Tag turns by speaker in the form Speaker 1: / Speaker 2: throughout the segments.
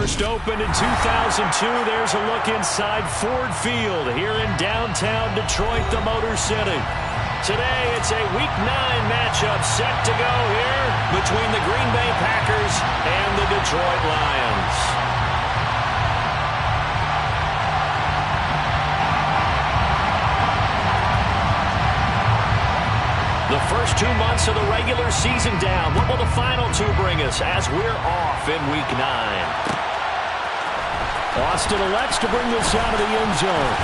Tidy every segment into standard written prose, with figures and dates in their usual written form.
Speaker 1: first opened in 2002. There's a look inside Ford Field here in downtown Detroit, the Motor City. Today, it's a Week 9 matchup set to go here between the Green Bay Packers and the Detroit Lions. The first 2 months of the regular season down. What will the final 2 bring us as we're off in Week 9? Austin elects to bring this out of the end zone.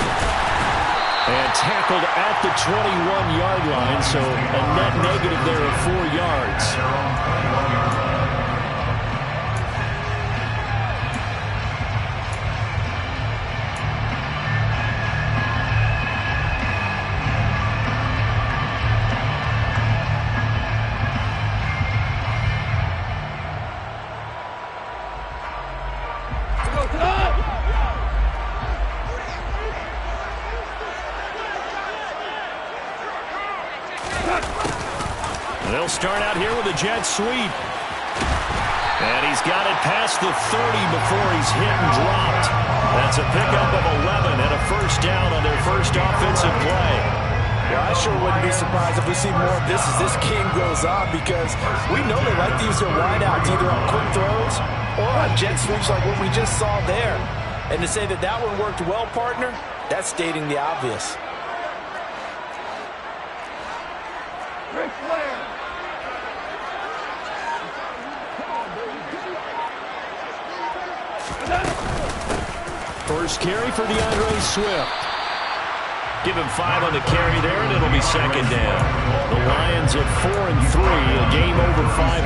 Speaker 1: And tackled at the 21-yard line, so a net negative there of 4 yards. They'll start out here with a jet sweep. And he's got it past the 30 before he's hit and dropped. That's a pickup of 11 and a first down on their first offensive play.
Speaker 2: Well, I sure wouldn't be surprised if we see more of this as this game goes on, because we know they like to use their wideouts either on quick throws or on jet sweeps like what we just saw there. And to say that that one worked well, partner, that's stating the obvious.
Speaker 3: Ric Flair.
Speaker 1: First carry for DeAndre Swift. Give him 5 on the carry there, and it'll be second down. The Lions at 4-3, a game over 500.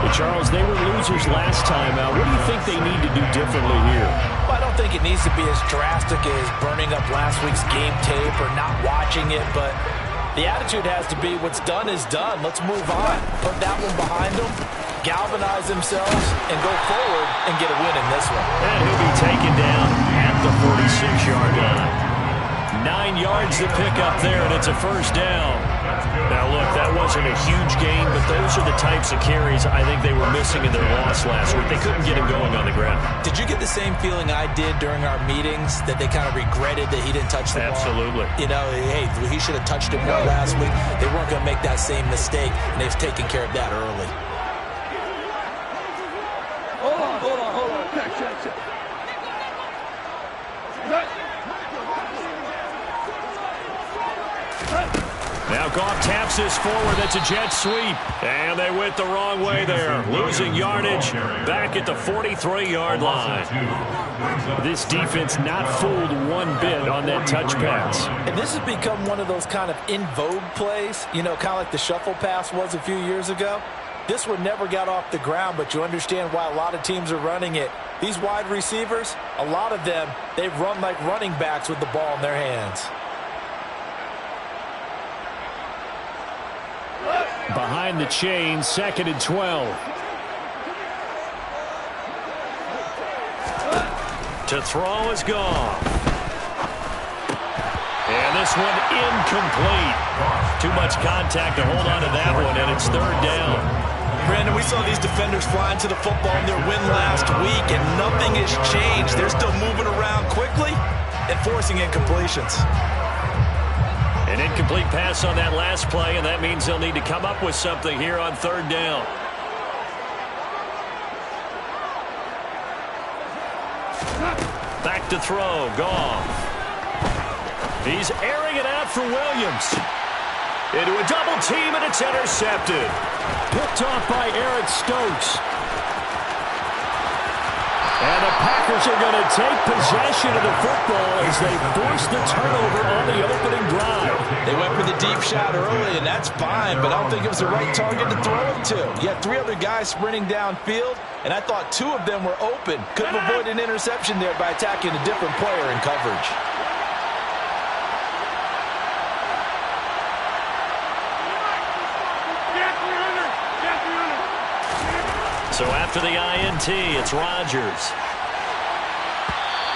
Speaker 1: But Charles, they were losers last time out. What do you think they need to do differently here?
Speaker 2: Well, I don't think it needs to be as drastic as burning up last week's game tape or not watching it, but the attitude has to be what's done is done. Let's move on. Put that one behind them, galvanize themselves, and go forward and get a win in this one.
Speaker 1: And he'll be taken down at the 46-yard line. 9 yards to pick up there, and it's a first down. Now, look, that wasn't a huge gain, but those are the types of carries I think they were missing in their loss last week. They couldn't get him going on the ground.
Speaker 2: Did you get the same feeling I did during our meetings, that they kind of regretted that he didn't touch the ball?
Speaker 1: Absolutely.
Speaker 2: You know, hey, he should have touched it more last week. They weren't going to make that same mistake, and they've taken care of that early.
Speaker 3: Hold on. Check.
Speaker 1: Now Goff taps this forward. That's a jet sweep. And they went the wrong way there. Losing yardage back at the 43-yard line. This defense not fooled one bit on that touch pass.
Speaker 2: And this has become one of those kind of in vogue plays, you know, kind of like the shuffle pass was a few years ago. This one never got off the ground, but you understand why a lot of teams are running it. These wide receivers, a lot of them, they've run like running backs with the ball in their hands.
Speaker 1: Behind the chain, 2nd and 12. To throw is gone. And this one incomplete. Too much contact to hold on to that one, and it's 3rd down.
Speaker 2: Brandon, we saw these defenders flying to the football in their win last week, and nothing has changed. They're still moving around quickly and forcing incompletions.
Speaker 1: An incomplete pass on that last play, and that means they'll need to come up with something here on 3rd down. Back to throw, Goff. He's airing it out for Williams. Into a double team, and it's intercepted. Picked off by Eric Stokes. And the Packers are going to take possession of the football as they force the turnover on the opening drive.
Speaker 2: They went for the deep shot early, and that's fine, but I don't think it was the right target to throw it to. You had 3 other guys sprinting downfield, and I thought 2 of them were open. Could have avoided an interception there by attacking a different player in coverage.
Speaker 1: So after the INT, it's Rodgers.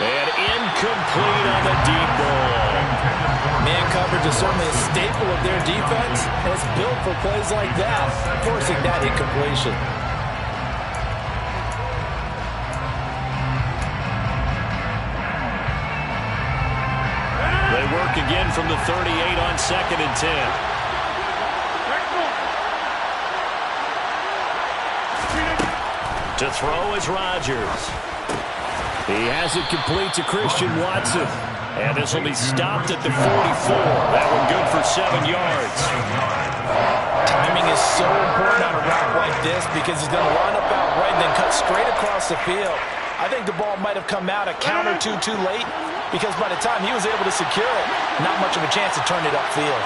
Speaker 1: And incomplete on the deep ball.
Speaker 2: Man coverage is certainly a staple of their defense. It's built for plays like that, forcing that incompletion.
Speaker 1: they work again from the 38 on 2nd and 10. To throw is Rodgers. He has it complete to Christian Watson. And this will be stopped at the 44. That one good for 7 yards.
Speaker 2: Timing is so important on a route like this because he's going to line up out right and then cut straight across the field. I think the ball might have come out a count or two too late because by the time he was able to secure it, not much of a chance to turn it upfield.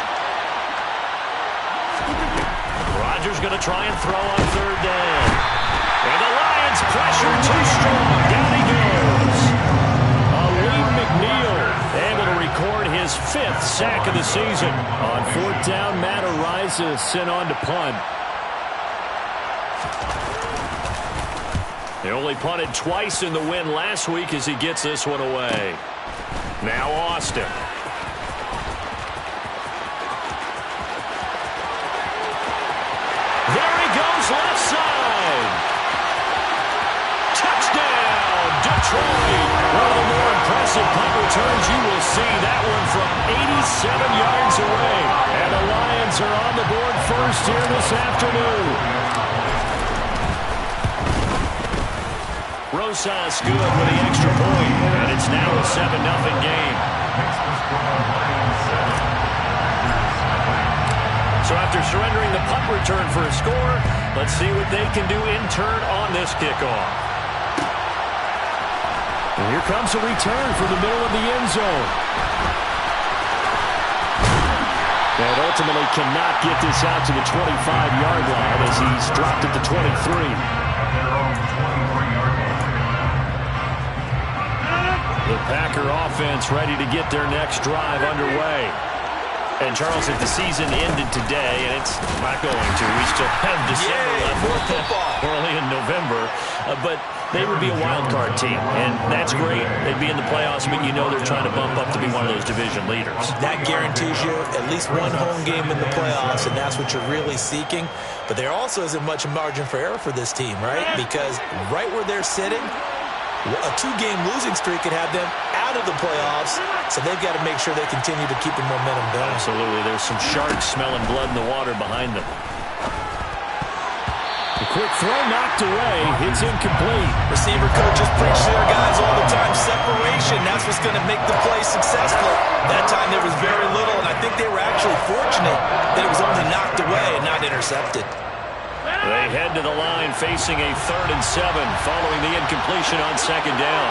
Speaker 1: Rodgers going to try and throw on 3rd down. And the Lions pressure too strong. Down he goes. Aleem McNeil able to record his 5th sack of the season. On 4th down, Matt Araiza is sent on to punt. He only punted twice in the win last week as he gets this one away. Now Austin. There he goes, left side. Touchdown, Detroit. One of the more impressive punt returns you will see. That one from 87 yards away. And the Lions are on the board first here this afternoon. Rosas good with the extra point, and it's now a 7-0 game. So after surrendering the punt return for a score, let's see what they can do in turn on this kickoff. And here comes a return from the middle of the end zone. And ultimately cannot get this out to the 25-yard line as he's dropped at the 23. The Packer offense ready to get their next drive underway. And, Charles, if the season ended today, and it's not going to, we still have December left, early in November, but they would be a wild card team, and that's great. They'd be in the playoffs, but you know they're trying to bump up to be one of those division leaders.
Speaker 2: That guarantees you at least one home game in the playoffs, and that's what you're really seeking. But there also isn't much margin for error for this team, right? Because right where they're sitting, a 2-game losing streak could have them out of the playoffs, so they've got to make sure they continue to keep the momentum going.
Speaker 1: Absolutely. There's some sharks smelling blood in the water behind them. The quick throw knocked away. It's incomplete.
Speaker 2: Receiver coaches preach to their guys all the time. Separation, that's what's going to make the play successful. That time there was very little, and I think they were actually fortunate that it was only knocked away and not intercepted.
Speaker 1: They head to the line facing a 3rd and 7 following the incompletion on 2nd down.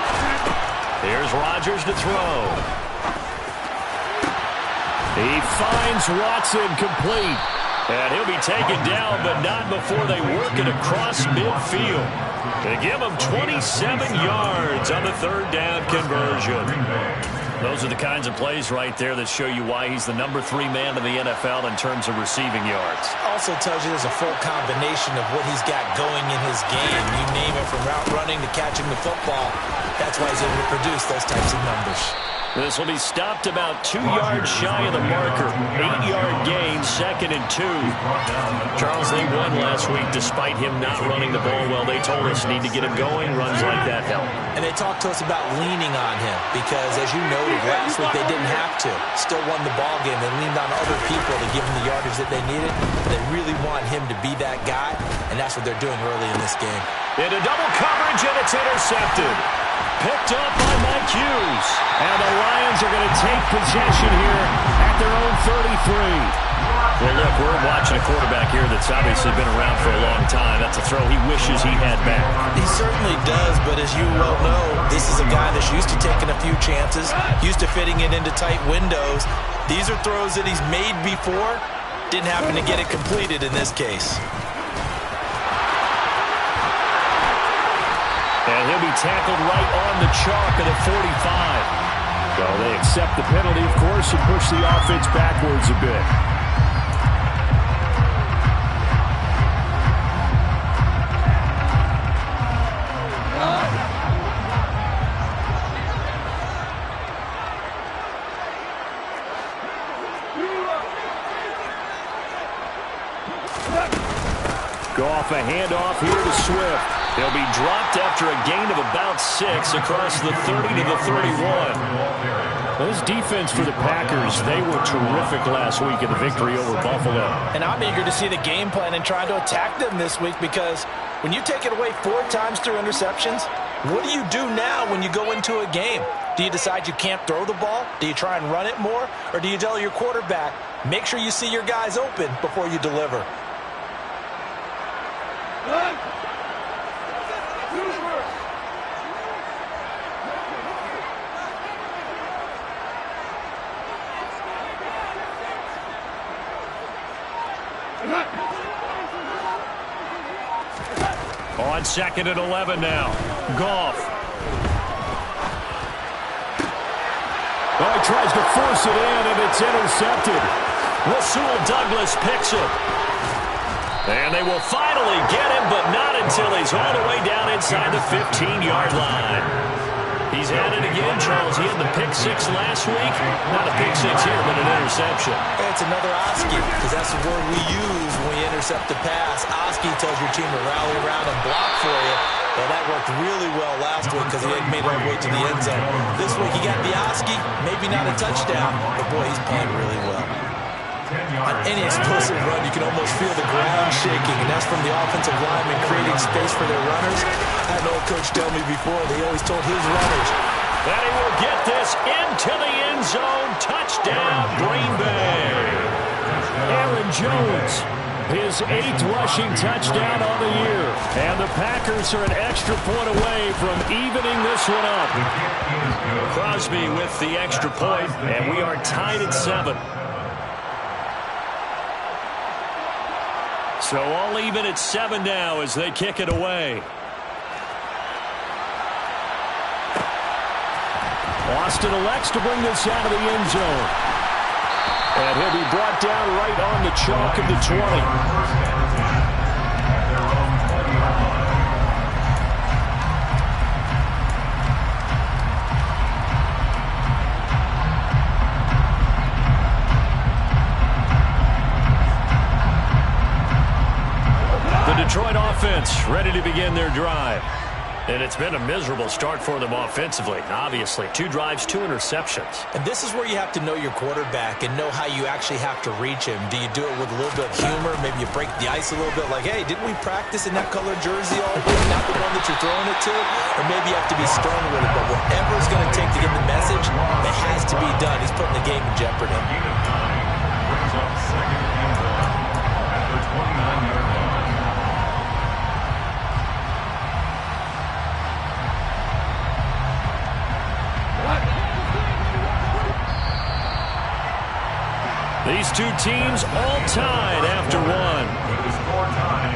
Speaker 1: Here's Rodgers to throw. He finds Watson complete. And he'll be taken down, but not before they work it across midfield. They give him 27 yards on the 3rd down conversion. Those are the kinds of plays right there that show you why he's the number 3 man in the NFL in terms of receiving yards.
Speaker 2: Also tells you there's a full combination of what he's got going in his game. You name it, from route running to catching the football. That's why he's able to produce those types of numbers.
Speaker 1: This will be stopped about 2 yards shy of the marker. 8-yard gain, 2nd and 2. Charles, they won last week despite him not running the ball well. They told us need to get him going. Runs like that help.
Speaker 2: And they talked to us about leaning on him because, as you noted, last week they didn't have to. Still won the ball game. They leaned on other people to give them the yardage that they needed. They really want him to be that guy, and that's what they're doing early in this game.
Speaker 1: Into double coverage, and it's intercepted. Picked up by Mike Hughes. And the Lions are going to take possession here at their own 33. Well, look, we're watching a quarterback here that's obviously been around for a long time. That's a throw he wishes he had back.
Speaker 2: He certainly does, but as you well know, this is a guy that's used to taking a few chances, used to fitting it into tight windows. These are throws that he's made before. Didn't happen to get it completed in this case.
Speaker 1: And he'll be tackled right on the chalk at the 45. Well, they accept the penalty, of course, and push the offense backwards a bit. Goff, a handoff here to Swift. He'll be dropped after a gain of about 6 across the 30 to the 31. This defense for the Packers, they were terrific last week in the victory over Buffalo.
Speaker 2: And I'm eager to see the game plan and trying to attack them this week, because when you take it away 4 times through interceptions, what do you do now when you go into a game? Do you decide you can't throw the ball? Do you try and run it more? Or do you tell your quarterback, make sure you see your guys open before you deliver?
Speaker 1: On 2nd and 11 now. Goff.
Speaker 4: Oh, he tries to force it in, and it's intercepted.
Speaker 1: Rasul Douglas picks it. And they will finally get him, but not until he's all the way down inside the 15-yard line. He's at it again, Charles. He had the pick 6 last week. Not a pick 6 here, but an interception.
Speaker 2: It's another Oski, because that's the word we use when we intercept the pass. Oski tells your team to rally around and block for you. Well, that worked really well last week because he hadn't made it all the way to the end zone. This week he got the Oski, maybe not a touchdown, but boy, he's playing really well. On any explosive run, you can almost feel the ground shaking, and that's from the offensive linemen creating space for their runners. I had an old coach tell me before, they always told his runners,
Speaker 1: that he will get this into the end zone. Touchdown, Green Bay.
Speaker 4: Aaron Jones, his 8th rushing touchdown on the year.
Speaker 1: And the Packers are an extra point away from evening this one up. Crosby with the extra point, and we are tied at 7. So all even at 7 now as they kick it away.
Speaker 4: Austin elects to bring this out of the end zone. And he'll be brought down right on the chalk of the 20.
Speaker 1: Detroit offense ready to begin their drive. And it's been a miserable start for them offensively, obviously. 2 drives, 2 interceptions.
Speaker 2: And this is where you have to know your quarterback and know how you actually have to reach him. Do you do it with a little bit of humor? Maybe you break the ice a little bit like, hey, didn't we practice in that colored jersey all week? Not the one that you're throwing it to? Or maybe you have to be stern with it. But whatever it's going to take to get the message, it has to be done. He's putting the game in jeopardy.
Speaker 5: Brings up 2nd and goal at the 29-yard line.
Speaker 1: These 2 teams all tied after 1.
Speaker 5: With the score tied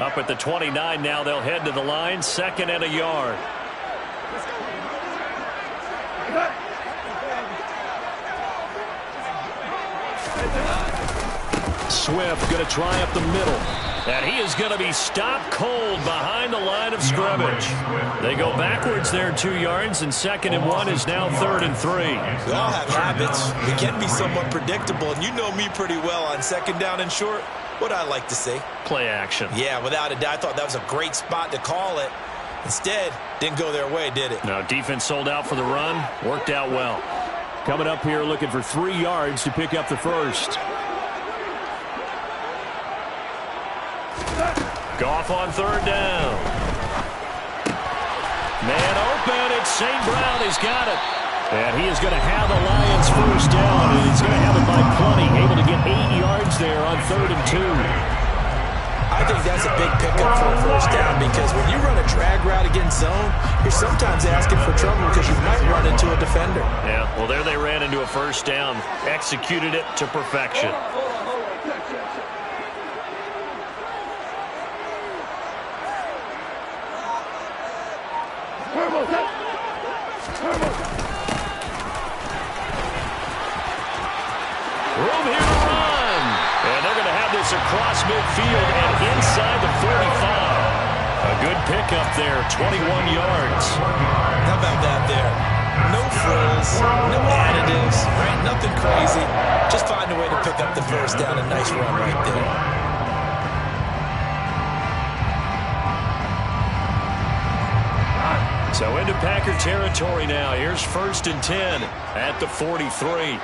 Speaker 5: 7-7.
Speaker 1: Up at the 29 now, they'll head to the line. 2nd and a yard.
Speaker 4: Swift going to try up the middle.
Speaker 1: And he is going to be stopped cold behind the line of scrimmage. They go backwards there 2 yards, and 2nd and 1 is now 3rd and 3.
Speaker 2: We all have habits. We can be somewhat predictable, and you know me pretty well on 2nd down and short. What I like to say?
Speaker 1: Play action.
Speaker 2: Yeah, without a doubt. I thought that was a great spot to call it. Instead, didn't go their way, did it?
Speaker 1: No, defense sold out for the run. Worked out well.
Speaker 4: Coming up here looking for 3 yards to pick up the first.
Speaker 1: Goff on 3rd down. Man open. It's St. Brown. He's got it.
Speaker 4: And he is going to have the Lions first down, and he's going to have it by plenty. Able to get 8 yards there on 3rd and 2.
Speaker 2: I think that's a big pickup for a first down, because when you run a drag route against zone, you're sometimes asking for trouble because you might run into a defender.
Speaker 1: Yeah, well, there they ran into a first down. Executed it to perfection. Room here to run. And they're going to have this across midfield and inside the 45. A good pickup there, 21 yards.
Speaker 2: How about that there? knocks down a nice run right there.
Speaker 1: So into Packer territory now. Here's 1st and 10 at the 43.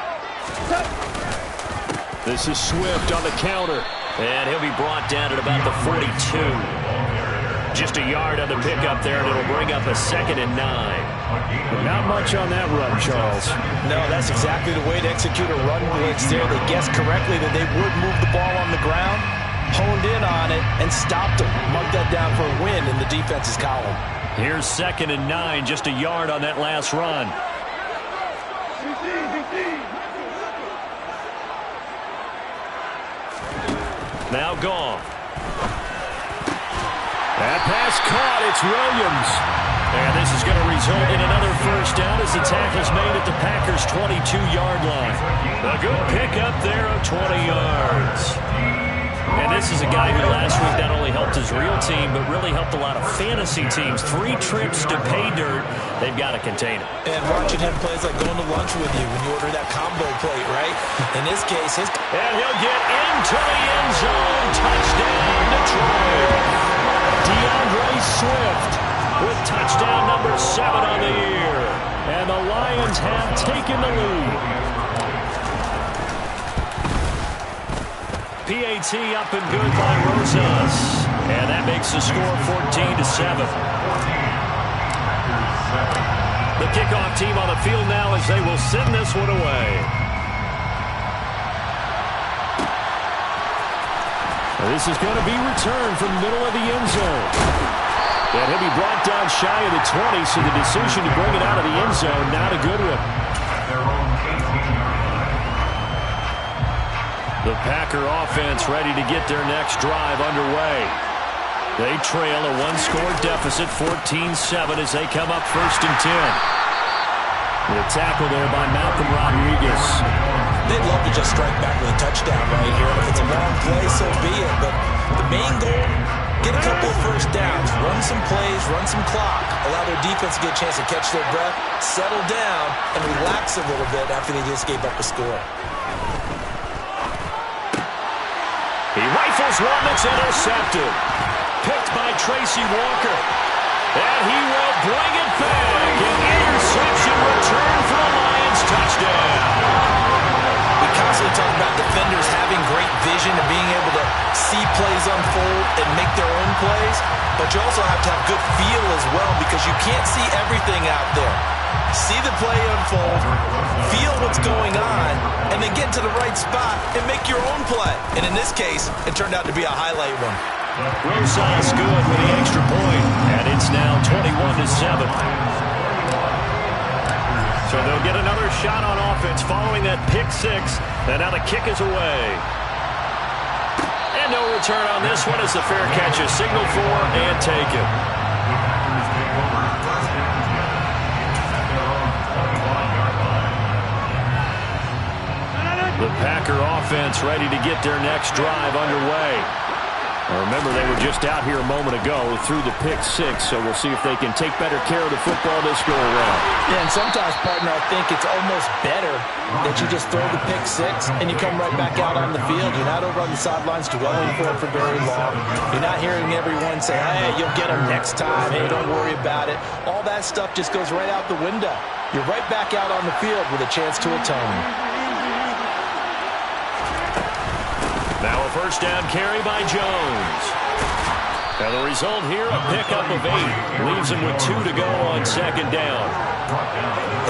Speaker 4: This is Swift on the counter.
Speaker 1: And he'll be brought down at about the 42. Just a yard on the pickup there, and it'll bring up a 2nd and 9.
Speaker 4: Not much on that run, Charles.
Speaker 2: No, that's exactly the way to execute a run blitz there. They guessed correctly that they would move the ball on the ground, honed in on it, and stopped them. Marked that down for a win in the defense's column.
Speaker 1: Here's 2nd and 9, just a yard on that last run. Now Goff.
Speaker 4: That pass caught. It's Williams.
Speaker 1: And this is going to result in another 1st down as the tackle's made at the Packers' 22-yard line. A good pickup there of 20 yards. And this is a guy who last week not only helped his real team, but really helped a lot of fantasy teams. 3 trips to pay dirt. They've got to contain it.
Speaker 2: And watching him play is like going to lunch with you when you order that combo plate, right? In this case,
Speaker 1: and he'll get into the end zone. Touchdown, Detroit.
Speaker 4: DeAndre Swift
Speaker 1: with touchdown number 7 on the year.
Speaker 4: And the Lions have taken the lead.
Speaker 1: PAT up and good by Rosas. And that makes the score 14-7. The kickoff team on the field now as they will send this one away.
Speaker 4: This is going to be returned from the middle of the end zone. And he'll be brought down shy of the 20, so the decision to bring it out of the end zone, not a good one.
Speaker 1: The Packer offense ready to get their next drive underway. They trail a 1-score deficit, 14-7, as they come up 1st and 10. The tackle there by Malcolm Rodriguez.
Speaker 2: They'd love to just strike back with a touchdown right here. If it's a long play, so be it. But the main goal, get a couple of 1st downs, run some plays, run some clock, allow their defense to get a chance to catch their breath, settle down, and relax a little bit after they just gave up a score.
Speaker 1: He rifles one that's intercepted. Picked by Tracy Walker. And he will bring it back. An interception return for the Lions. Touchdown.
Speaker 2: We constantly talk about defenders having great vision and being able to see plays unfold and make their own plays. But you also have to have good feel as well because you can't see everything out there. See the play unfold, feel what's going on, and then get to the right spot and make your own play. And in this case, it turned out to be a highlight one.
Speaker 1: Rosas good with the extra point, and it's now 21-7. So they'll get another shot on offense following that pick 6, and now the kick is away. And no return on this one as the fair catch is signaled for and taken. The Packer offense ready to get their next drive underway. Remember, they were just out here a moment ago through the pick 6, so we'll see if they can take better care of the football this go around.
Speaker 2: Yeah, and sometimes, partner, I think it's almost better that you just throw the pick 6 and you come right back out on the field. You're not over on the sidelines dwelling for it for very long. You're not hearing everyone say, hey, you'll get them next time. Hey, don't worry about it. All that stuff just goes right out the window. You're right back out on the field with a chance to atone.
Speaker 1: Now a 1st down carry by Jones. Now the result here, a pickup of 8. Leaves him with 2 to go on 2nd down.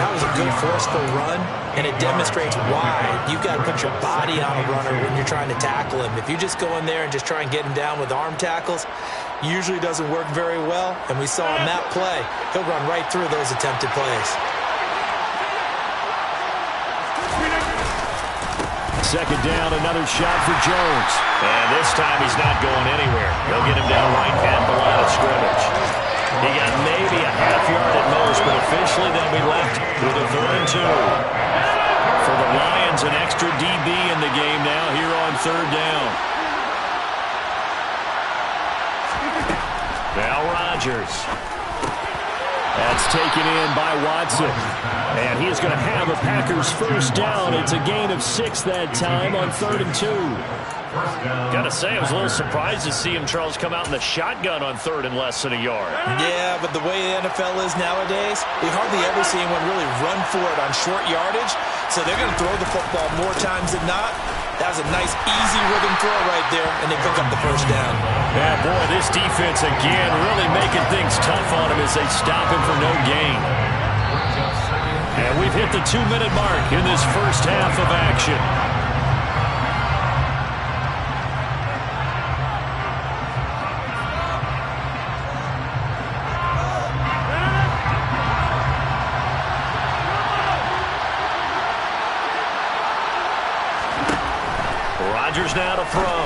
Speaker 2: That was a good forceful run, and it demonstrates why you've got to put your body on a runner when you're trying to tackle him. If you just go in there and just try and get him down with arm tackles, usually doesn't work very well. And we saw on that play, he'll run right through those attempted plays.
Speaker 1: 2nd down, another shot for Jones. And this time he's not going anywhere. They'll get him down right at the line of scrimmage. He got maybe a half yard at most, but officially they'll be left with a 3rd and 2. For the Lions, an extra DB in the game now here on 3rd down. Now Rodgers.
Speaker 4: That's taken in by Watson. And he is going to have a Packers first down. It's a gain of 6 that time on 3rd and 2.
Speaker 1: Gotta say, I was a little surprised to see him, Charles, come out in the shotgun on 3rd and less than a yard.
Speaker 2: Yeah, but the way the NFL is nowadays, we hardly ever see anyone really run for it on short yardage. So they're going to throw the football more times than not. That was a nice, easy rhythm throw right there, and they pick up the first down.
Speaker 1: Yeah, boy, this defense, again, really making things tough on him as they stop him for no gain. And we've hit the 2-minute mark in this first half of action. Rodgers now to throw.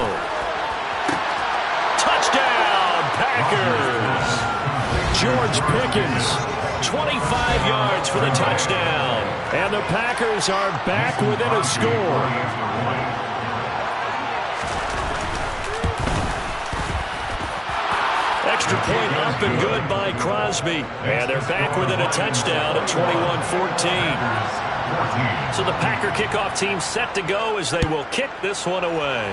Speaker 1: Touchdown, Packers.
Speaker 4: George Pickens, 25 yards for the touchdown. And the Packers are back within a score.
Speaker 1: Extra point up and good by Crosby. And they're back within a touchdown at 21-14. So the Packer kickoff team set to go as they will kick this one away.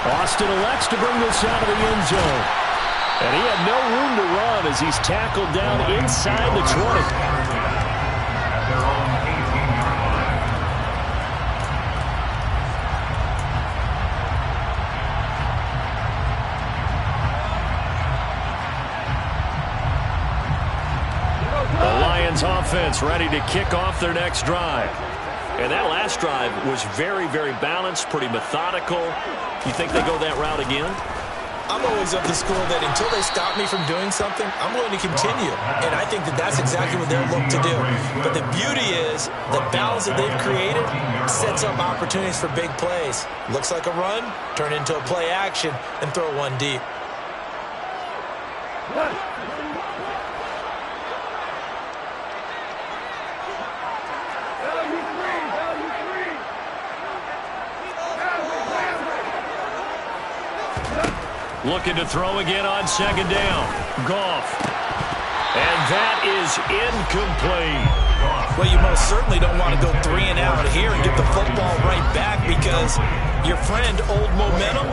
Speaker 4: Austin elects to bring this out of the end zone. And he had no room to run as he's tackled down inside the 20.
Speaker 1: Offense ready to kick off their next drive. And that last drive was very, very balanced, pretty methodical. You think they go that route again?
Speaker 2: I'm always of the school that until they stop me from doing something, I'm going to continue. And I think that that's exactly what they'll look to do. But the beauty is the balance that they've created sets up opportunities for big plays. Looks like a run, turn into a play action, and throw one deep.
Speaker 1: Looking to throw again on 2nd down. Goff. And that is incomplete.
Speaker 2: Well, you most certainly don't want to go 3 and out here and get the football right back because your friend, Old Momentum,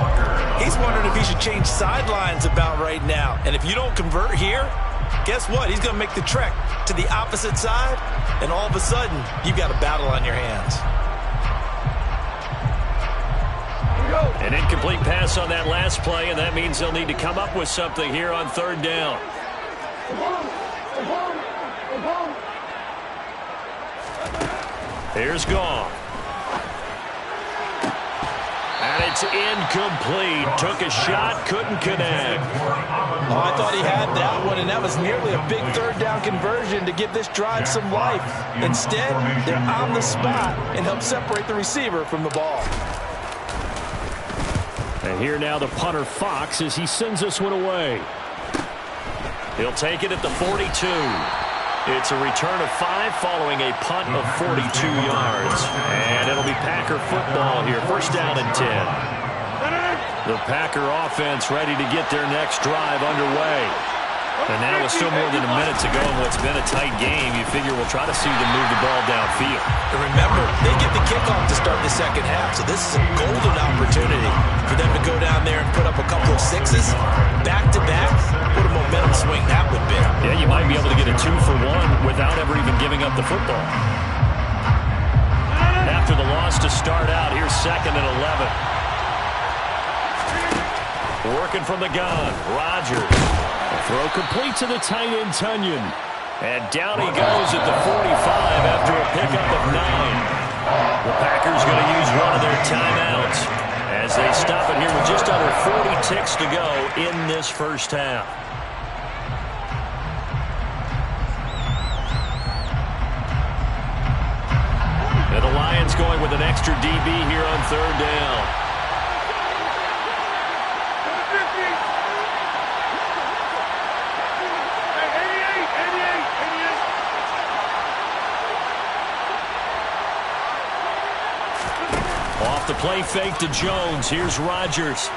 Speaker 2: he's wondering if he should change sidelines about right now. And if you don't convert here, guess what? He's going to make the trek to the opposite side, and all of a sudden, you've got a battle on your hands.
Speaker 1: An incomplete pass on that last play, and that means they'll need to come up with something here on 3rd down. Here's Goff. And it's incomplete. Took a shot, couldn't connect.
Speaker 2: Oh, I thought he had that one, and that was nearly a big 3rd down conversion to give this drive some life. Instead, they're on the spot and help separate the receiver from the ball.
Speaker 4: And here now the punter Fox as he sends this one away.
Speaker 1: He'll take it at the 42. It's a return of 5 following a punt of 42 yards. And it'll be Packer football here. First down and 10. The Packer offense ready to get their next drive underway. And now with still more than a minute to go in what's been a tight game, you figure we'll try to see them move the ball downfield.
Speaker 2: And remember, they get the kickoff to start the second half, so this is a golden opportunity for them to go down there and put up a couple of 6s back-to-back. What a momentum swing that would be.
Speaker 1: Yeah, you might be able to get a 2-for-1 without ever even giving up the football. After the loss to start out, here's 2nd and 11. Working from the gun, Rodgers.
Speaker 4: Throw complete to the tight end, Tunyon.
Speaker 1: And down he goes at the 45 after a pickup of 9. The Packers going to use one of their timeouts as they stop it here with just under 40 ticks to go in this first half. And the Lions going with an extra DB here on 3rd down. Off the play fake to Jones. Here's Rodgers.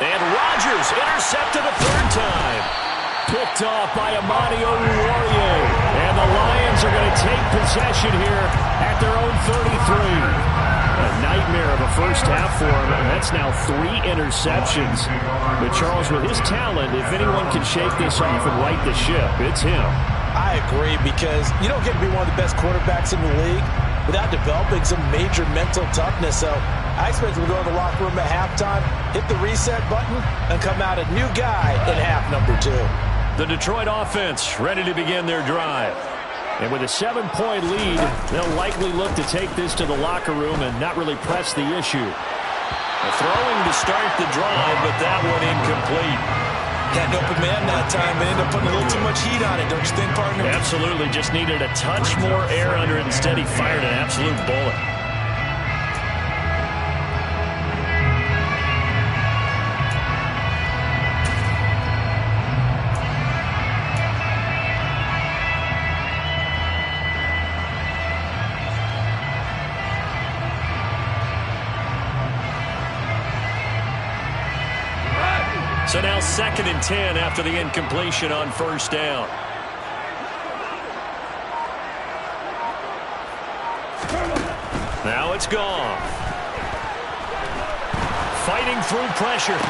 Speaker 1: And Rodgers intercepted a third time.
Speaker 4: Picked off by Amani Oruwariye. And the Lions are going to take possession here at their own 33. A nightmare of a first half for him. That's now 3 interceptions. But Charles, with his talent, if anyone can shake this off and right the ship, it's him.
Speaker 2: I agree, because you don't get to be one of the best quarterbacks in the league without developing some major mental toughness. So I expect him to go to the locker room at halftime, hit the reset button, and come out a new guy in half number 2.
Speaker 1: The Detroit offense ready to begin their drive.
Speaker 4: And with a 7-point lead, they'll likely look to take this to the locker room and not really press the issue.
Speaker 1: Throwing to start the drive, but that one incomplete.
Speaker 2: Got an open man that time, and ended up putting a little too much heat on it, don't you think, partner?
Speaker 1: Absolutely, just needed a touch more air under it. Instead, he fired an absolute bullet. So now 2nd and 10 after the incompletion on first down. Now it's gone. Fighting through pressure.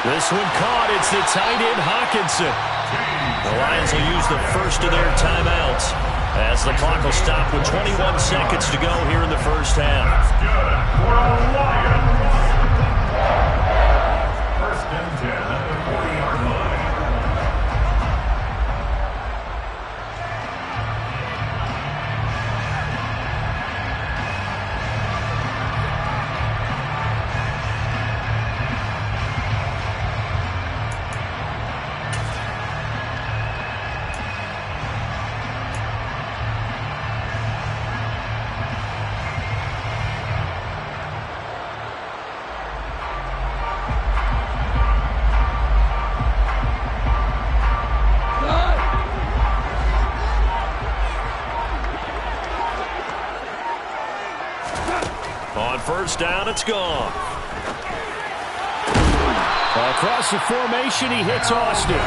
Speaker 1: This one caught. It's the tight end Hockenson. The Lions will use the first of their timeouts as the clock will stop with 21 seconds to go here in the first half.
Speaker 5: That's good for the Lions. First and 10 at the 40-yard line.
Speaker 1: On first down, it's gone.
Speaker 4: Across the formation, he hits Austin.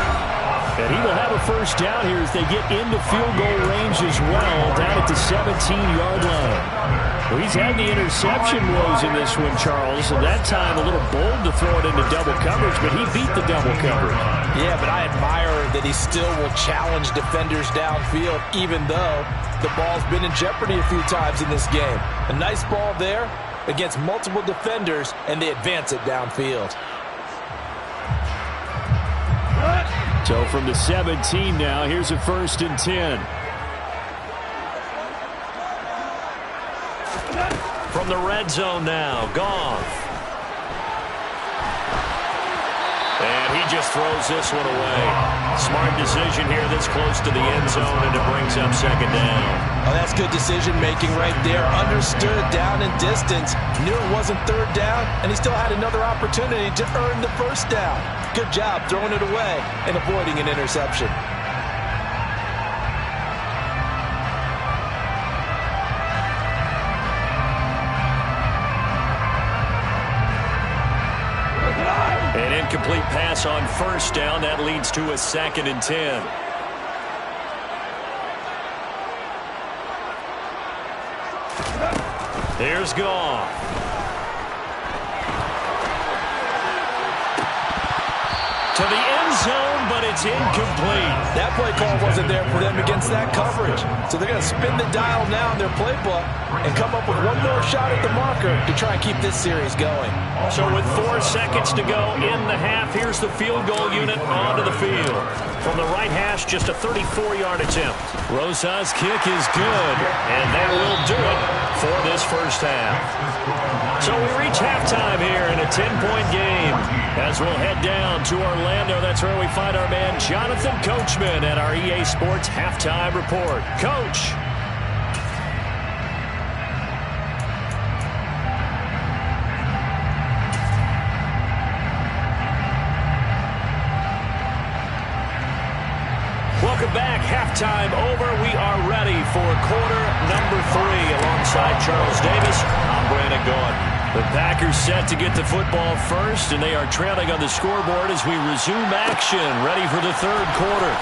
Speaker 4: And he will have a first down here as they get into field goal range as well, down at the 17-yard line. Well, he's had the interception woes in this one, Charles, and that time a little bold to throw it into double coverage, but he beat the double coverage.
Speaker 2: Yeah, but I admire that he still will challenge defenders downfield, even though the ball's been in jeopardy a few times in this game. A nice ball there against multiple defenders, and they advance it downfield.
Speaker 4: So from the 17 now, here's a 1st and 10.
Speaker 1: From the red zone now, Goff. And he just throws this one away. Smart decision here this close to the end zone, and it brings up 2nd down.
Speaker 2: Oh, that's good decision-making right there. Understood down and distance. Knew it wasn't 3rd down, and he still had another opportunity to earn the 1st down. Good job throwing it away and avoiding an interception.
Speaker 1: An incomplete pass on first down. That leads to a 2nd and 10. Here's Goff. To the end zone, but it's incomplete.
Speaker 2: That play call wasn't there for them against that coverage. So they're going to spin the dial now in their playbook and come up with one more shot at the marker to try and keep this series going.
Speaker 1: So with 4 seconds to go in the half, here's the field goal unit onto the field. From the right hash, just a 34-yard attempt. Rosa's kick is good, and that will do it for this first half. So we reach halftime here in a 10-point game. As we'll head down to Orlando, that's where we find our man Jonathan Coachman at our EA Sports Halftime Report. Coach. Welcome back. Halftime over. We are ready for quarter number 3 alongside Charles Davis. I'm Brandon Gaudin. The Packers set to get the football first, and they are trailing on the scoreboard as we resume action, ready for the third quarter.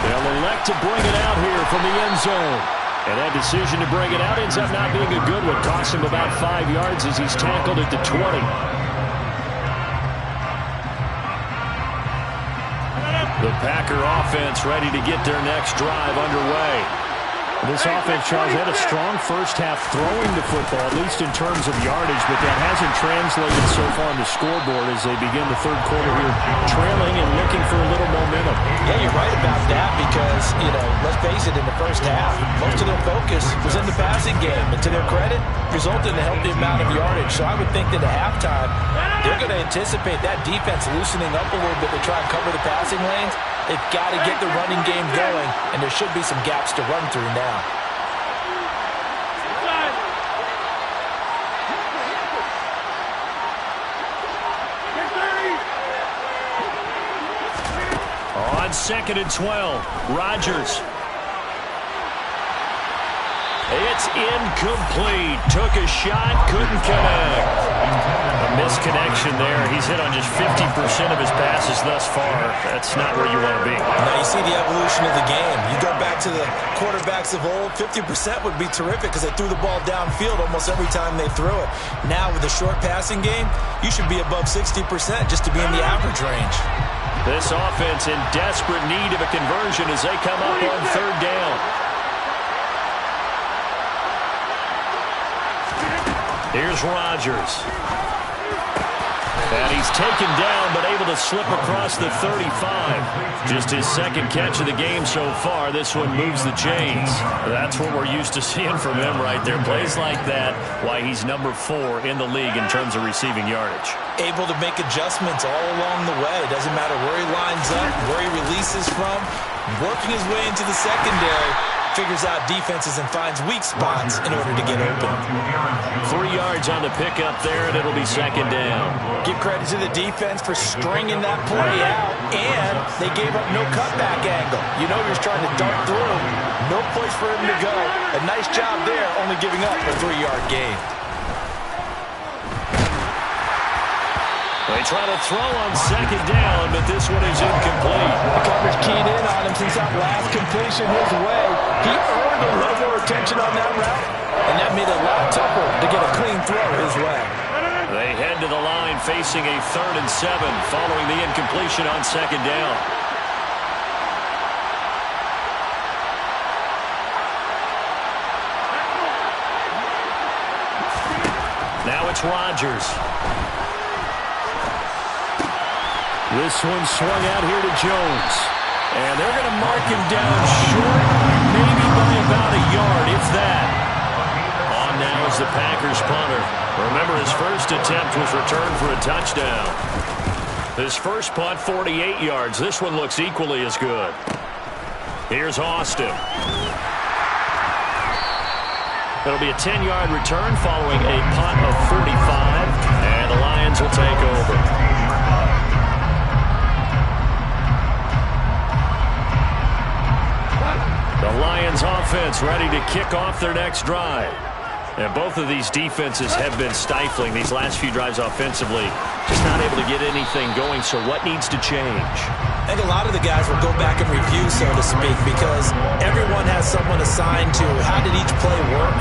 Speaker 1: They'll elect to bring it out here from the end zone. And that decision to bring it out ends up not being a good one. Costs him about 5 yards as he's tackled at the 20. The Packer offense ready to get their next drive underway.
Speaker 4: This offense, Charles, had a strong first half throwing the football, at least in terms of yardage, but that hasn't translated so far on the scoreboard as they begin the third quarter here, trailing and looking for a little momentum.
Speaker 2: Yeah, you're right about that because, let's face it, in the first half, most of their focus was in the passing game. And to their credit, resulted in a healthy amount of yardage. So I would think that at halftime, they're going to anticipate that defense loosening up a little bit to try and cover the passing lanes. They've got to get the running game going, and there should be some gaps to run through now.
Speaker 1: On 2nd and 12, Rodgers. It's incomplete. Took a shot, couldn't connect. A misconnection there. He's hit on just 50% of his passes thus far. That's not where you want to be.
Speaker 2: Now you see the evolution of the game. You go back to the quarterbacks of old, 50% would be terrific because they threw the ball downfield almost every time they threw it. Now with the short passing game, you should be above 60% just to be in the average range.
Speaker 1: This offense in desperate need of a conversion as they come up on third down. Here's Rodgers. And he's taken down, but able to slip across the 35. Just his second catch of the game so far. This one moves the chains. That's what we're used to seeing from him right there. Plays like that, why he's number 4 in the league in terms of receiving yardage.
Speaker 2: Able to make adjustments all along the way. Doesn't matter where he lines up, where he releases from. Working his way into the secondary. Figures out defenses and finds weak spots in order to get open.
Speaker 1: 3 yards on the pickup there, and it'll be second down.
Speaker 2: Give credit to the defense for stringing that play out, and they gave up no cutback angle. You know he was trying to dart through. No place for him to go. A nice job there, only giving up a 3-yard gain.
Speaker 1: They try to throw on second down, but this one is incomplete.
Speaker 2: The coverage keyed in on him since that last completion his way. He earned a little more attention on that route, and that made it a lot tougher to get a clean throw his way.
Speaker 1: They head to the line facing a 3rd and 7 following the incompletion on second down. Now it's Rodgers. This one swung out here to Jones. And they're going to mark him down short, maybe by about a yard, if that. On now is the Packers punter. Remember, his first attempt was returned for a touchdown. His first punt, 48 yards. This one looks equally as good. Here's Austin. It'll be a 10-yard return following a punt of 45, and the Lions will take over. The Lions offense ready to kick off their next drive. And both of these defenses have been stifling these last few drives offensively. Just not able to get anything going, so what needs to change?
Speaker 2: I think a lot of the guys will go back and review, so to speak, because everyone has someone assigned to how did each play work.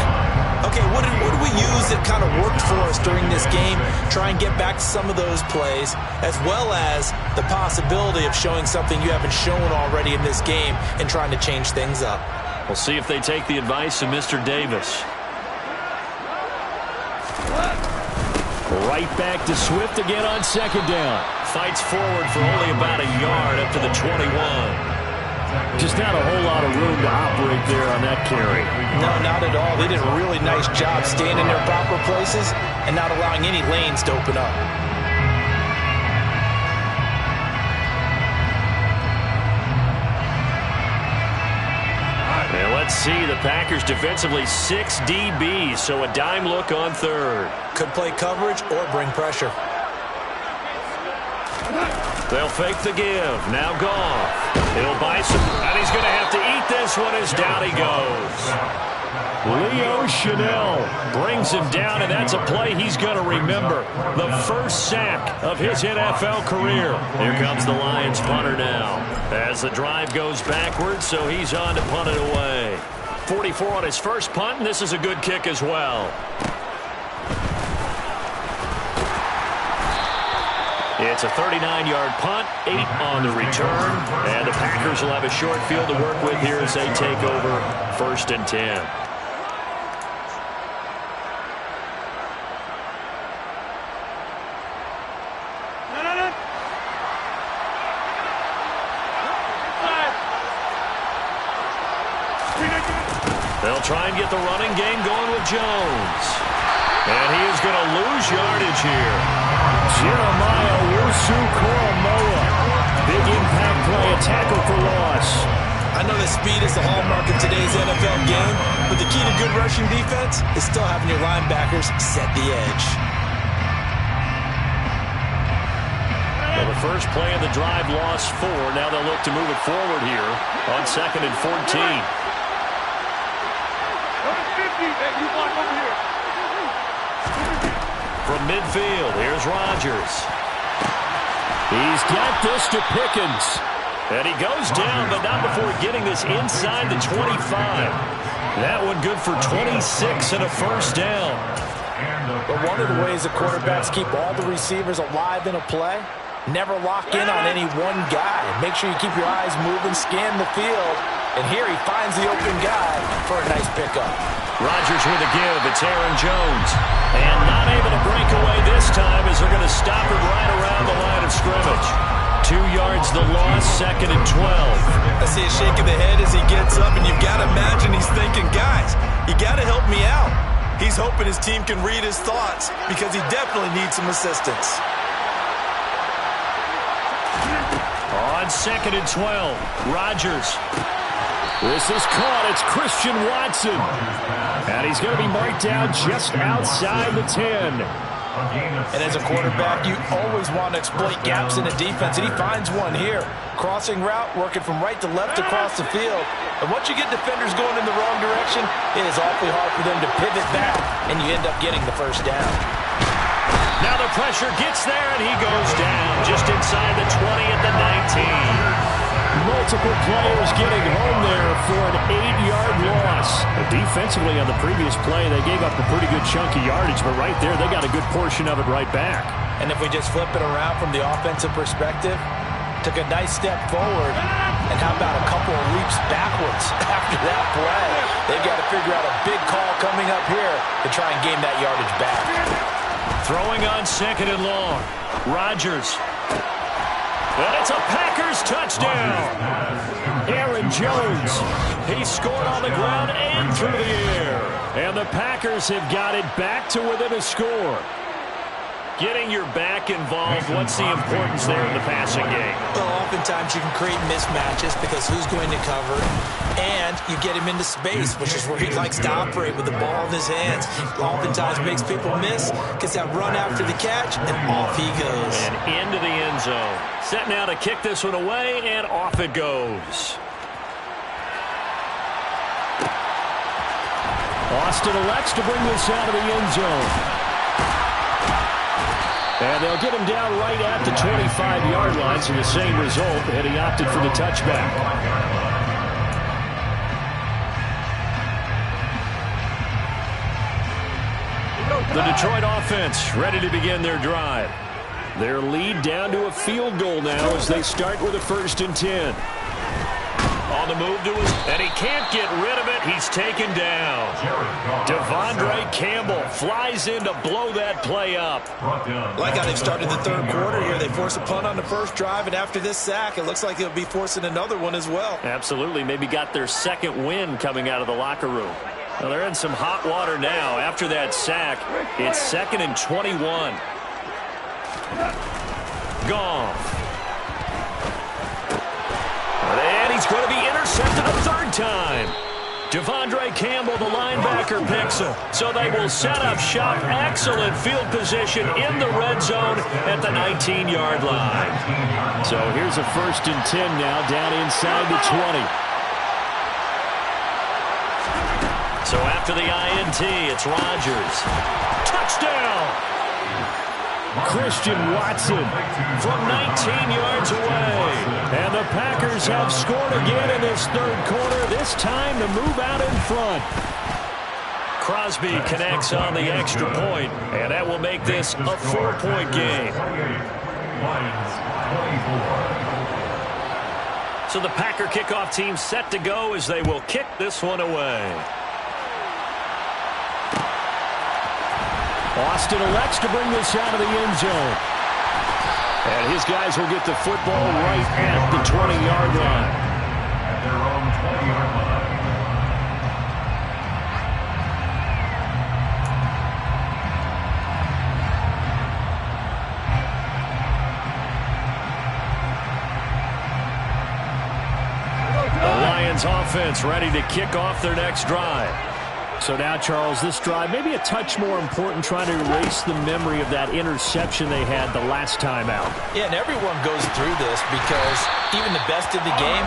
Speaker 2: Okay, what did we use that kind of worked for us during this game? Try and get back to some of those plays, as well as the possibility of showing something you haven't shown already in this game and trying to change things up.
Speaker 1: We'll see if they take the advice of Mr. Davis. Right back to Swift again on second down. Fights forward for only about a yard up to the 21.
Speaker 4: Just not a whole lot of room to operate there on that carry.
Speaker 2: No, not at all. They did a really nice job staying in their proper places and not allowing any lanes to open up.
Speaker 1: And let's see, the Packers defensively 6 DBs, so a dime look on third.
Speaker 2: Could play coverage or bring pressure.
Speaker 1: They'll fake the give. Now Goff. He'll buy some, and he's going to have to eat this one as down he goes. Leo Chanel brings him down, and that's a play he's going to remember. The first sack of his NFL career. Here comes the Lions punter now. As the drive goes backwards, so he's on to punt it away. 44 on his first punt, and this is a good kick as well. It's a 39-yard punt, 8 on the return, and the Packers will have a short field to work with here as they take over 1st and 10. They'll try and get the running game going with Jones. And he is going to lose yardage here.
Speaker 4: Jeremiah Owusu-Koramoah. Big impact play, a tackle for loss.
Speaker 2: I know that speed is the hallmark of today's NFL game, but the key to good rushing defense is still having your linebackers set the edge.
Speaker 1: Well, the first play of the drive lost 4. Now they'll look to move it forward here on 2nd and 14. From midfield, here's Rodgers.
Speaker 4: He's got this to Pickens.
Speaker 1: And he goes down, but not before getting this inside the 25. That one good for 26 and a first down.
Speaker 2: But one of the ways the quarterbacks keep all the receivers alive in a play, never lock in on any one guy. Make sure you keep your eyes moving, scan the field. And here he finds the open guy for a nice pickup.
Speaker 1: Rodgers with a give. It's Aaron Jones. And not able to break away this time as they're going to stop him right around the line of scrimmage. 2 yards the loss, 2nd and 12.
Speaker 2: I see a shake of the head as he gets up, and you've got to imagine he's thinking, guys, you got to help me out. He's hoping his team can read his thoughts because he definitely needs some assistance.
Speaker 1: On 2nd and 12, Rodgers.
Speaker 4: This is caught. It's Christian Watson. And he's going to be marked down just outside the 10.
Speaker 2: And as a quarterback, you always want to exploit gaps in the defense, and he finds one here. Crossing route, working from right to left across the field. And once you get defenders going in the wrong direction, it is awfully hard for them to pivot back, and you end up getting the first down.
Speaker 1: Now the pressure gets there, and he goes down just inside the 20 at the 19.
Speaker 4: Multiple players getting home there for an 8-yard loss. Defensively on the previous play, they gave up a pretty good chunk of yardage, but right there, they got a good portion of it right back.
Speaker 2: And if we just flip it around from the offensive perspective, took a nice step forward, and how about a couple of leaps backwards after that play? They've got to figure out a big call coming up here to try and gain that yardage back.
Speaker 1: Throwing on 2nd and long. Rodgers. And it's a Packers touchdown.
Speaker 4: Aaron Jones.
Speaker 1: He scored on the ground and through the air.
Speaker 4: And the Packers have got it back to within a score.
Speaker 1: Getting your back involved, what's the importance there in the passing game?
Speaker 2: Well, oftentimes you can create mismatches because who's going to cover, and you get him into space, which is where he likes to operate with the ball in his hands. Oftentimes makes people miss, gets that run after the catch, and off he goes.
Speaker 1: And into the end zone. Set now to kick this one away, and off it goes.
Speaker 4: Austin elects to bring this out of the end zone. And they'll get him down right at the 25-yard line, so the same result, and he opted for the touchback.
Speaker 1: The Detroit offense ready to begin their drive.
Speaker 4: Their lead down to a field goal now as they start with a 1st and 10.
Speaker 1: On the move to his, and he can't get rid of it. He's taken down. Devondre Campbell flies in to blow that play up.
Speaker 2: Like how they've started the third quarter here. They force a punt on the first drive, and after this sack, it looks like they'll be forcing another one as well.
Speaker 1: Absolutely. Maybe got their second win coming out of the locker room. Well, they're in some hot water now. After that sack, it's 2nd and 21. Goff. And he's going to be intercepted a 3rd time. Devondre Campbell, the linebacker, picks him. So they will set up shop. Excellent field position in the red zone at the 19-yard line.
Speaker 4: So here's a 1st and 10 now down inside the 20.
Speaker 1: So after the INT, it's Rodgers. Touchdown!
Speaker 4: Christian Watson
Speaker 1: From 19 yards away.
Speaker 4: And the Packers have scored again in this third quarter, this time to move out in front.
Speaker 1: Crosby connects on the extra point, and that will make this a 4-point game. So the Packer kickoff team set to go as they will kick this one away.
Speaker 4: Austin elects to bring this out of the end zone. And his guys will get the football right at the 20-yard line.
Speaker 5: At their own 20-yard line.
Speaker 1: Offense ready to kick off their next drive.
Speaker 4: So now, Charles, this drive maybe a touch more important, trying to erase the memory of that interception they had the last time out.
Speaker 2: Yeah, and everyone goes through this because even the best in the game,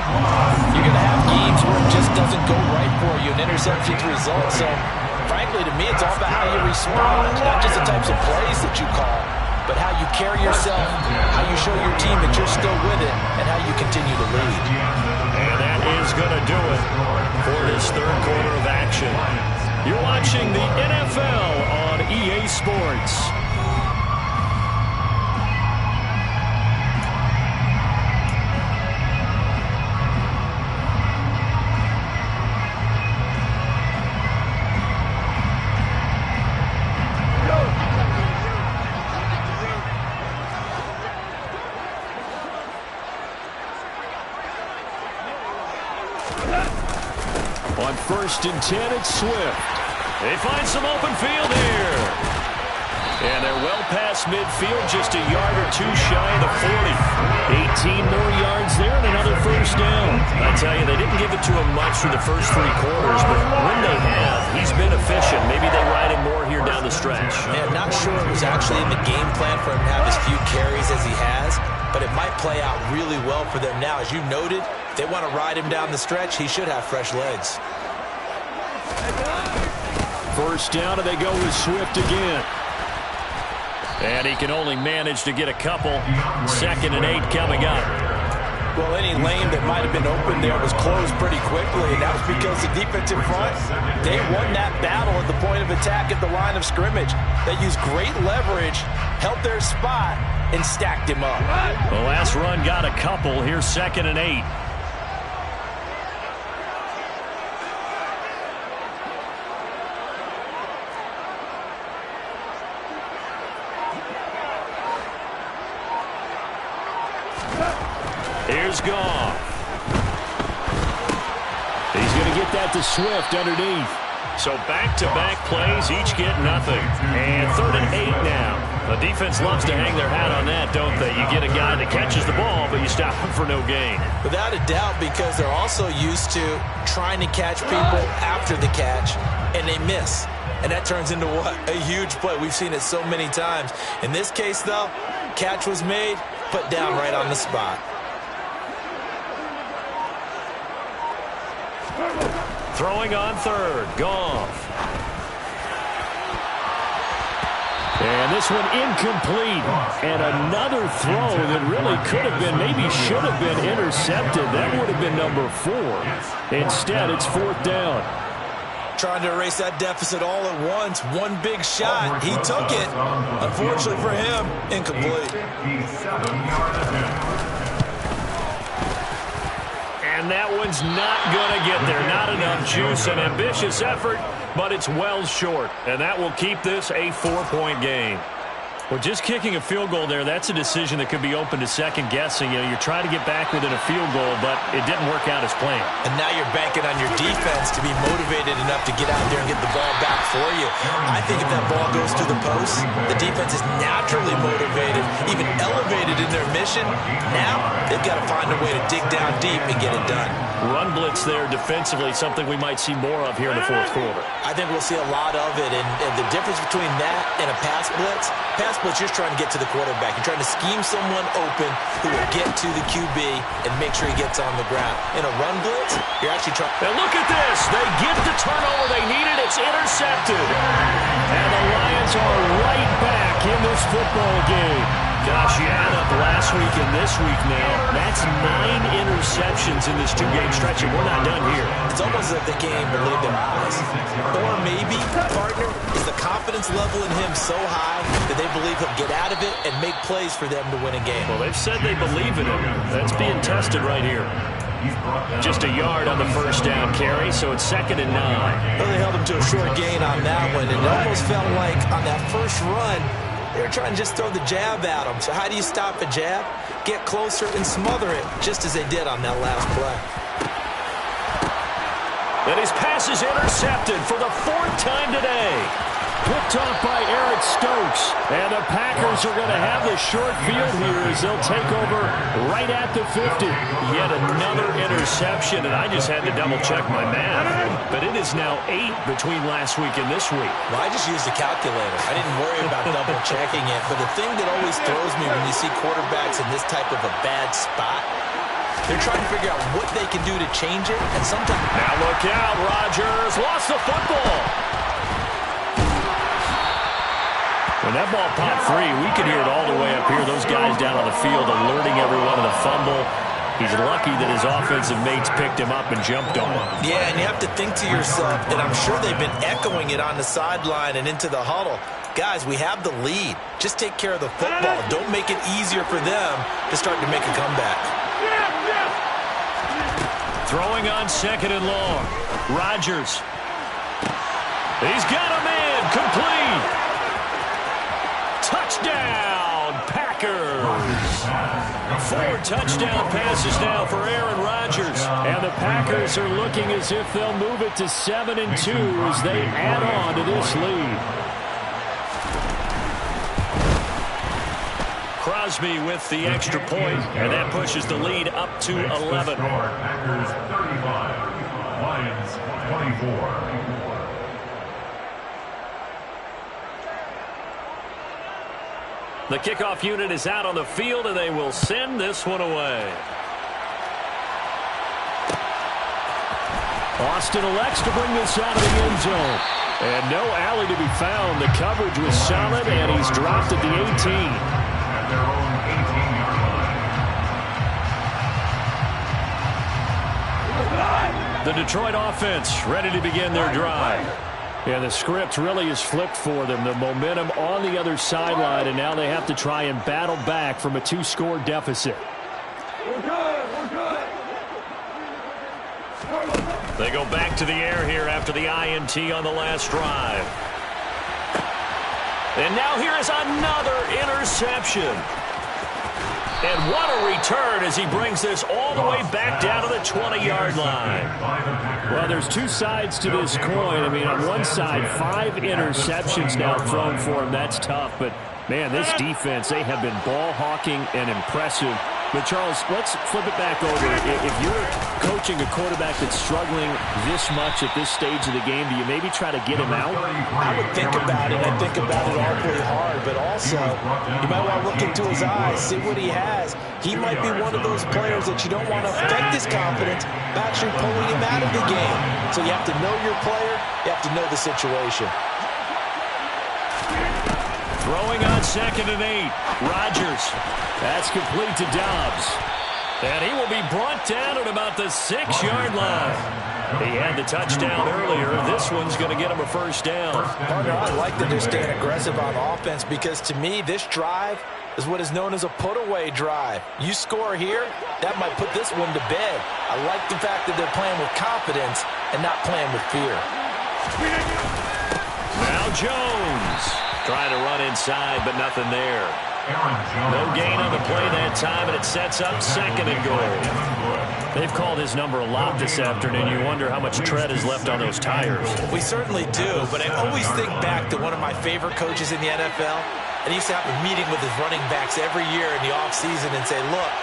Speaker 2: you're going to have games where it just doesn't go right for you. An interception's the result. So, frankly, to me, it's all about how you respond, not just the types of plays that you call, but how you carry yourself, how you show your team that you're still with it, and how you continue to lead.
Speaker 1: And that is going to do it for this third quarter of action. You're watching the NFL on EA Sports.
Speaker 4: On 1st and 10, it's Swift.
Speaker 1: They find some open field here. And they're well past midfield, just a yard or two shy of the 40.
Speaker 4: 18 more yards there and another first down.
Speaker 1: I tell you, they didn't give it to him much for the first 3 quarters, but when they have, he's been efficient. Maybe they ride him more here down the stretch.
Speaker 2: Man, not sure it was actually in the game plan for him to have as few carries as he has, but it might play out really well for them now. As you noted, if they want to ride him down the stretch, he should have fresh legs.
Speaker 4: First down, and they go with Swift again.
Speaker 1: And he can only manage to get a couple. 2nd and 8 coming up.
Speaker 2: Well, any lane that might have been open there was closed pretty quickly, and that was because the defensive front, they won that battle at the point of attack at the line of scrimmage. They used great leverage, held their spot, and stacked him up.
Speaker 1: The last run got a couple. Here's 2nd and 8. Here's Goff.
Speaker 4: He's going to get that to Swift underneath.
Speaker 1: So back-to-back plays, each get nothing. And 3rd and 8 now. The defense loves to hang their hat on that, don't they? You get a guy that catches the ball, but you stop him for no gain.
Speaker 2: Without a doubt, because they're also used to trying to catch people after the catch, and they miss. And that turns into what? A huge play. We've seen it so many times. In this case, though, catch was made, put down right on the spot.
Speaker 1: Throwing on 3rd, Goff.
Speaker 4: And this one incomplete. And another throw that really could have been, maybe should have been intercepted. That would have been number 4. Instead, it's 4th down.
Speaker 2: Trying to erase that deficit all at once. One big shot. He took it. Unfortunately for him, incomplete.
Speaker 1: And that one's not going to get there. Not enough juice. An ambitious effort, but it's well short. And that will keep this a 4-point game. Well, just kicking a field goal there, that's a decision that could be open to second guessing. You know, you're trying to get back within a field goal, but it didn't work out as planned.
Speaker 2: And now you're banking on your defense to be motivated enough to get out there and get the ball back for you. I think if that ball goes through the post, the defense is naturally motivated, even elevated in their mission. Now they've got to find a way to dig down deep and get it done.
Speaker 1: Run blitz there defensively, something we might see more of here in the fourth quarter.
Speaker 2: I think we'll see a lot of it, and the difference between that and a pass blitz, you're just trying to get to the quarterback. You're trying to scheme someone open who will get to the QB and make sure he gets on the ground. In a run blitz, you're actually trying.
Speaker 1: And look at this. They get the turnover they needed. It's intercepted. And the Lions are right back in this football game. Gosh, you add up last week and this week now. That's 9 interceptions in this two-game stretch, and we're not done here.
Speaker 2: It's almost as if they can't even believe their eyes. Or maybe, partner, is the confidence level in him so high that they believe he'll get out of it and make plays for them to win a game.
Speaker 1: Well, they've said they believe in him. That's being tested right here. Just a yard on the first down carry, so it's 2nd and 9.
Speaker 2: Well, they held him to a short gain on that one, and it almost felt like on that first run, they were trying to just throw the jab at him. So how do you stop a jab? Get closer and smother it, just as they did on that last play.
Speaker 1: And his pass is intercepted for the 4th time today.
Speaker 4: Picked off by Eric Stokes. And the Packers are going to have the short field here as they'll take over right at the 50.
Speaker 1: Yet another interception, and I just had to double-check my math. But it is now 8 between last week and this week.
Speaker 2: Well, I just used a calculator. I didn't worry about double-checking it. But the thing that always throws me when you see quarterbacks in this type of a bad spot, they're trying to figure out what they can do to change it. And sometimes...
Speaker 1: Now look out, Rodgers lost the football. When that ball popped free, we could hear it all the way up here. Those guys down on the field alerting everyone of the fumble. He's lucky that his offensive mates picked him up and jumped on him.
Speaker 2: Yeah, and you have to think to yourself, and I'm sure they've been echoing it on the sideline and into the huddle. Guys, we have the lead. Just take care of the football. Don't make it easier for them to start to make a comeback.
Speaker 1: Throwing on 2nd and long. Rodgers. He's got a man. Complete. Touchdown, Packers. 4 touchdown passes now for Aaron Rodgers.
Speaker 4: And the Packers are looking as if they'll move it to 7-2 as they add on to this lead.
Speaker 1: Crosby with the extra point, and that pushes the lead up to 11.
Speaker 5: Packers 35, Lions 24.
Speaker 1: The kickoff unit is out on the field, and they will send this one away.
Speaker 4: Austin elects to bring this out of the end zone. And no alley to be found. The coverage was solid, and he's dropped at the 18.
Speaker 5: At their own 18-yard line.
Speaker 1: The Detroit offense ready to begin their drive.
Speaker 4: And the script really is flipped for them. The momentum on the other sideline, and now they have to try and battle back from a 2-score deficit.
Speaker 3: We're good. We're good.
Speaker 1: They go back to the air here after the INT on the last drive. And now here is another interception. And what a return as he brings this all the way back down to the 20-yard line.
Speaker 4: Well, there's 2 sides to this coin. I mean, on one side, 5 interceptions now thrown for him. That's tough. But, man, this defense, they have been ball hawking and impressive. But, Charles, let's flip it back over. If you're coaching a quarterback that's struggling this much at this stage of the game, do you maybe try to get him out?
Speaker 2: I would think about it. I think about it awfully hard. But also, you might want to look into his eyes, see what he has. He might be one of those players that you don't want to affect his confidence by actually pulling him out of the game. So you have to know your player. You have to know the situation.
Speaker 1: Throwing on 2nd and 8. Rodgers.
Speaker 4: That's complete to Dobbs.
Speaker 1: And he will be brought down at about the 6-yard line. He had the touchdown earlier. This one's going to get him a first down.
Speaker 2: Partner, I like that they're staying aggressive on offense because, to me, this drive is what is known as a put-away drive. You score here, that might put this one to bed. I like the fact that they're playing with confidence and not playing with fear.
Speaker 1: Now Jones trying to run inside, but nothing there. No gain on the play that time, and it sets up 2nd and goal.
Speaker 4: They've called his number a lot this afternoon. You wonder how much tread is left on those tires.
Speaker 2: We certainly do, but I always think back to one of my favorite coaches in the NFL, and he used to have a meeting with his running backs every year in the offseason and say, look,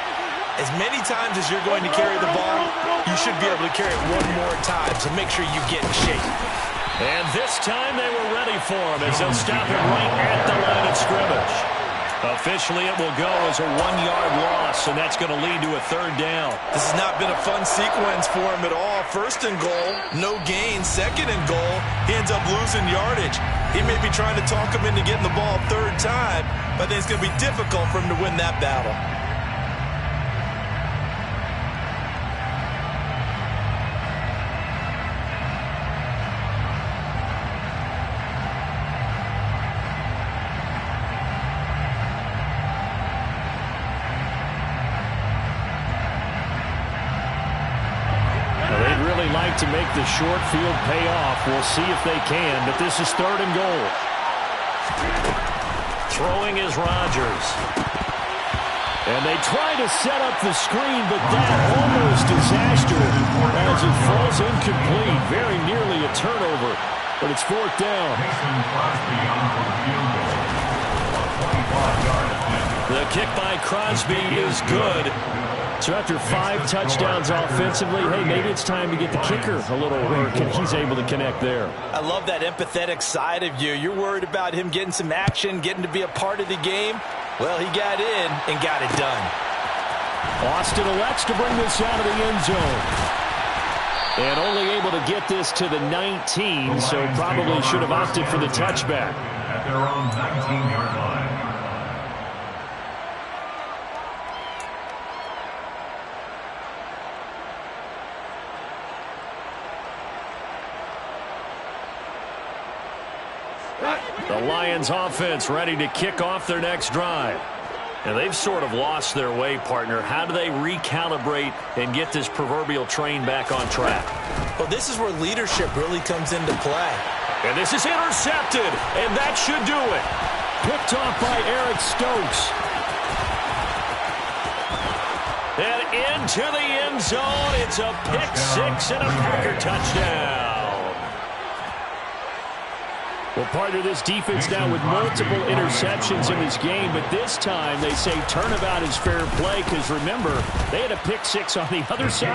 Speaker 2: as many times as you're going to carry the ball, you should be able to carry it one more time, so make sure you get in shape.
Speaker 1: And this time they were ready for him as they'll stop him right at the line of scrimmage. Officially, it will go as a 1-yard loss, and that's going to lead to a 3rd down.
Speaker 2: This has not been a fun sequence for him at all. 1st and goal, no gain. 2nd and goal, he ends up losing yardage. He may be trying to talk him into getting the ball 3rd time, but I think it's going to be difficult for him to win that battle.
Speaker 4: To make the short field pay off. We'll see if they can, but this is 3rd and goal.
Speaker 1: Throwing is Rodgers.
Speaker 4: And they try to set up the screen, but that almost disaster as it falls incomplete. Very nearly a turnover, but it's 4th down.
Speaker 1: The kick by Crosby is good.
Speaker 4: So after 5 touchdowns offensively, hey, maybe it's time to get the kicker a little work, and he's able to connect there.
Speaker 2: I love that empathetic side of you. You're worried about him getting some action, getting to be a part of the game. Well, he got in and got it done.
Speaker 4: Austin elects to bring this out of the end zone. And only able to get this to the 19, so probably should have opted for the touchback.
Speaker 5: At their own 19-yard line.
Speaker 1: The Lions offense ready to kick off their next drive. And they've sort of lost their way, partner. How do they recalibrate and get this proverbial train back on track?
Speaker 2: Well, this is where leadership really comes into play.
Speaker 1: And this is intercepted, and that should do it.
Speaker 4: Picked off by Eric Stokes.
Speaker 1: And into the end zone. It's a pick six and a Packer touchdown.
Speaker 4: Well, partner, this defense now with multiple interceptions in this game, but this time they say turnabout is fair play because, remember, they had a pick six on the other side.